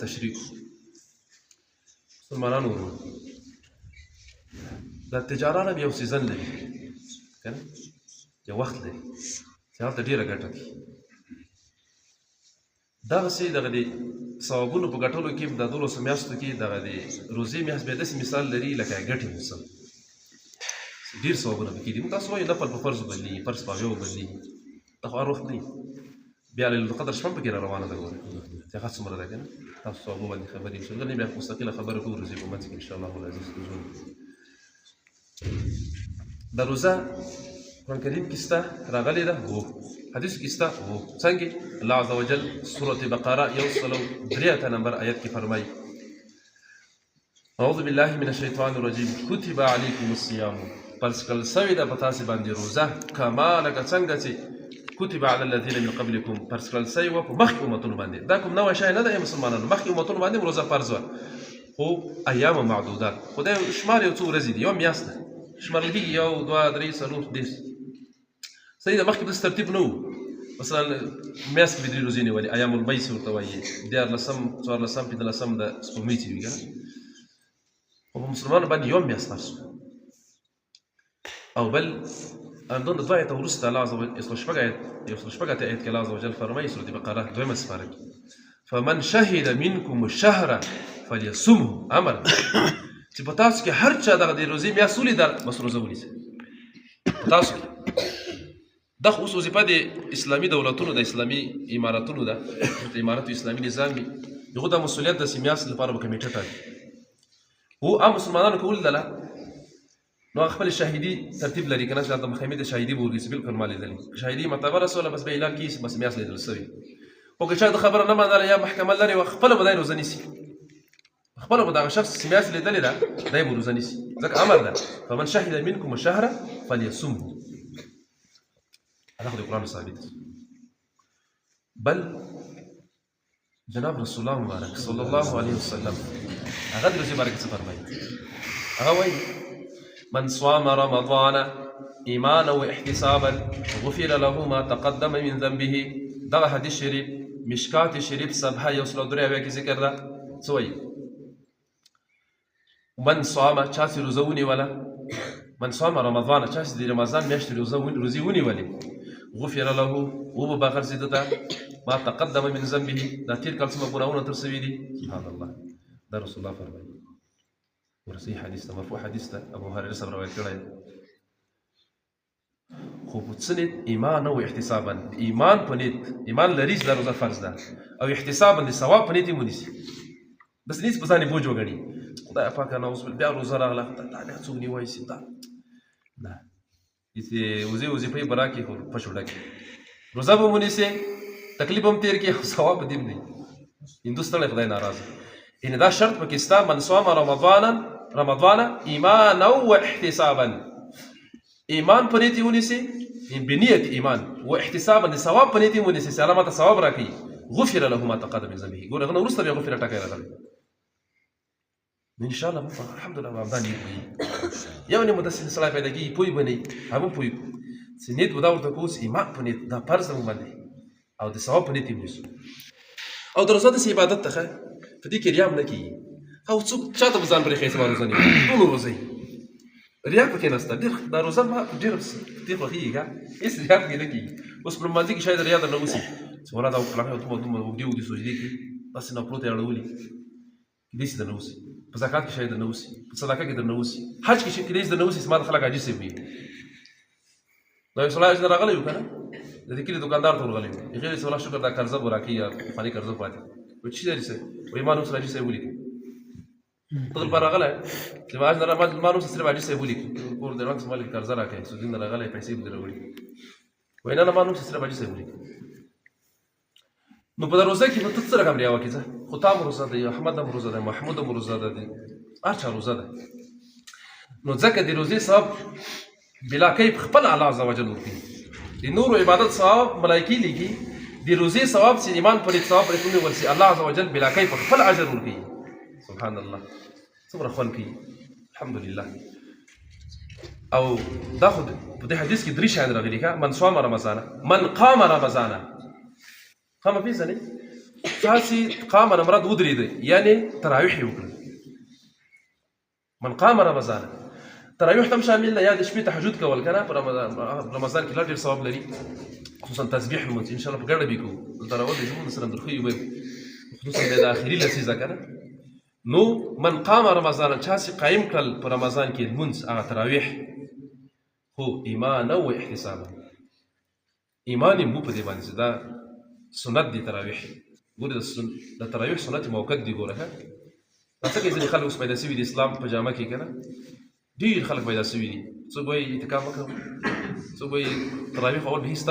تشریح مسلمانانو ورونو دا تجاره عرب یو سیزن لري که نه یو وخت لري چې هلته ډېره ګټه کوي دغسې دغه د ثوابونو په ګټلو کې د 12 میاشتو کې دغه د روزې میاشت بیا داسې مثال لري لکه ګټې موسم ډېر ثوابونه پکې دي موږ تاسو وایو نفل په فرضو بدلېږي فرض په هغو بدلېږي دا خو هر وخت نه وي بیا لیلة القدر شپه هم پکې را روانه ده ګوره چې هغه څومره ده که نه تاسو ثوابو باندې خبرې شو دلته بیا مستقله خبره کوو روزې په منځ کې انشاءالله العزیز دا روزه قرآن کریم کې شته راغلې ده هو حدیثو کې شته هو څنګه الله عز وجل سورة بقره 103 نمبر آیت کې فرمایي اعوذ بالله من الشیطان الرجیم کتب علیکم الصیام فرض کړل سوې ده په تاسې باندې روزه کما لکه څنګه چې کتب علی الذین من قبلکم فرض کړل سوې وه په مخکې امتونو باندې دا کوم نوی شی نه ده ای مسلمانانو مخکې امتونو باندې روزه فرض وه خو ایام معدودات خو دا شمار یو څو ورځې دي یو میاشت ده شمارل کېږي 1 2 3 4 10 صحیح ده مخکې داسې ترتیب نه و مثلا میاشت کې به 3 ورځې نیولې ایام البیس ورته وایي 14 15 د سپوږمۍ چې وي که نه خو په مسلمانانو باندې یو میاشت فرض او بل همدومره 2 آیته وروسته الله عز وجل 106 آیت کې الله عز وجل فرمایي سورة بقره 2 سپاره کې فمن شهد منکم الشهر فلیصمه امر چې په تاسو کې هر چا دغه د روزې میاشت ولیده بس روزه ونیسئ په تاسو کې دا خو اوس وظیفه د اسلامي دولتونو د اسلامي امارتونو ده د امارتو اسلامي نظام وي دغه دا مسؤلیت د میاشت لپاره به کمیټه ټاکي هو عام مسلمانانو که ولیدله نو هغه خپل شاهدي ترتیب لري که نه چې د محکمې د شاهدي به ورګرځي بلکل ما لیدلي شاهدي معتبره سوله بس به اعلان کېږي بس میاشت لیدل سوې خو که چا د خبره نه منله یا محکمه لرې وه خپله به دی روزه نیسي خپله به دغه شخص چې میاشت لیدلې ده دی به روزه نیسي ځکه امر ده فمن شهد منکم الشهر فلیصمه هذا القرآن ثابت بل جناب رسول الله مبارک صلی الله علیه وسلم هغه د روزې باره کې څه فرمایي هغه وایي من صام رمضان ایمانا واحتسابا غفر له ما تقدم من ذنبه دغه حدیث شریف مشکات شریف صفحه 103 کې ذکر ده څه وایي من صام چا چې روزه ونیوله من صام رمضان چا چې د رمضان میاشتې روزې ونیولې غفر له وبه بغرځي ده ما تقدم من ذنبه دا تیر کال څومره ګناهونه تر سوي دي سبحان الله دا رسول الله فرمایي ورصحیح حدیث ده مرفوع حدیث ده ابو هريره صاحب روایت کړی خو په څه نیت ایمان او احتسابا ایمان په نیت ایمان لري چې دا روزه فرض ده او احتسابا د ثواب په نیت یې ونیسي بس نیت په ځان یې بوج وګڼي خدای پاکه نعوذ بالله بیا روزه راغله دا بیا څوک نیوایي سي دا نه چې وظیفې به راکړي خو پشو ډکې روزه به ونیسې تکلیف هم تېر کړي خو ثواب به دې هم نه وي هندوستان خدای ناراضه یعنې دا شرط پکې سته من صام رمضان ایمانا واحتسابا ایمان په نیت یې ونیسي بنیت ایمان واحتسابا د ثواب په نیت یې ونیسي چې الله ماته ثواب راکړي غفر له ما تقدم من ذنبه ګوره هغه نه وروسته بیا غفر ټکی راغلی انشاءالله الحمدلله به همدا نیت وي یو نه مو داسې سړی پیدا کېږي پوه به نه وي هغه هم پوه چې نیت به دا ورته کوو چې ایمان په نیت دا فرض ده مو باندې او د ثواب په نیت یې ونیسو او د روزه داسې عبادت ته ښه په دې کې ریا هم نه کېږي او څوک چا ته به ځان پرېښی چې ما روزه نیولې ټولو روزه ریا پکې نشته ډېر دا روزه ما ډېر دې خوښېږي ښه هېڅ ریا پکې نه کېږي اوس په لمانځه کې شاید ریا درنه وشي چې ولا دا کلمې دومره اوږدې سجدې کې داسې ناپروته یې اړولي کېدای شي درنه وشي په زکات کې شاید درنه وشي په صدقه کې درنه وشي حج کې کېدای شي درنه وشي چې ما د خلک حاجي صاحب وي دا یو سړی حج نه راغلی و که نه د دې کلي دوکاندار ته ورغلی و هغې ویل چې والله شکر دا قرضه به راکوي یا پخواني قرضه پاتې وایي چې حاجي صاحب وایي ما نوم سره حاجي صاحب ولیکئ ته دلته راغلی چې ما حج نه ما نوم سره صرف حاجي صاحب ولیکئ کور د رنګ مالک قرضه راکوي سودین نه راغلی پیسې به دې راوړي وایي نه ما نوم سره صرف حاجي صاحب ولیکئ نو په روزه کې به ته څه رقم ریا وکړې خو تا هم روزه ده احمد هم روزه ده محمود هم روزه ده هر چا روزه ده نو ځکه د روزې ثواب بلا کیف خپل الله عز وجل ورکوي د نورو عبادت ثواب ملایکې لیکي د روزې ثواب چې ایمان پرې ثواب پرې ونیول شي الله عز وجل بلا کیف خپل اجر ورکوي سبحان الله څومره خوند کوي الحمدلله او دا خو په دې حدیث کې درې شیان راغلي ښه من صام رمضان من قام رمضان قام پیژنئ تاسې قام نه مراد ودرېده یعنې تراویح یې وکړه. من قام رمضان تراویح ته هم شامل ده، یا د شپې تهجد کول که نه په رمضان کې لا ډېر ثواب لري، خصوصا تسبیح لمونځ انشاءالله په ګډه به یې کوو. دلته راولئ زموږ سره اندرښیو به خصوصا بیا د آخري لسیزه که نه. نو من قام رمضان چا چې قایم کړل په رمضان کې لمونځ هغه تراویح خو ایمانا و احتسابا، ایمان یې مو په دې باندې چې دا سنت دی تراویح. ګورې د تراویح سنت موقت دی. ګوره ښه دا څه کوي ځینې خلک اوس پیدا شوي دي اسلام په جامه کې که نه، ډېر خلک پیدا شوي دي. څوک وایي اعتکاف وکړم، څوک وایي تراویح اول به هېڅ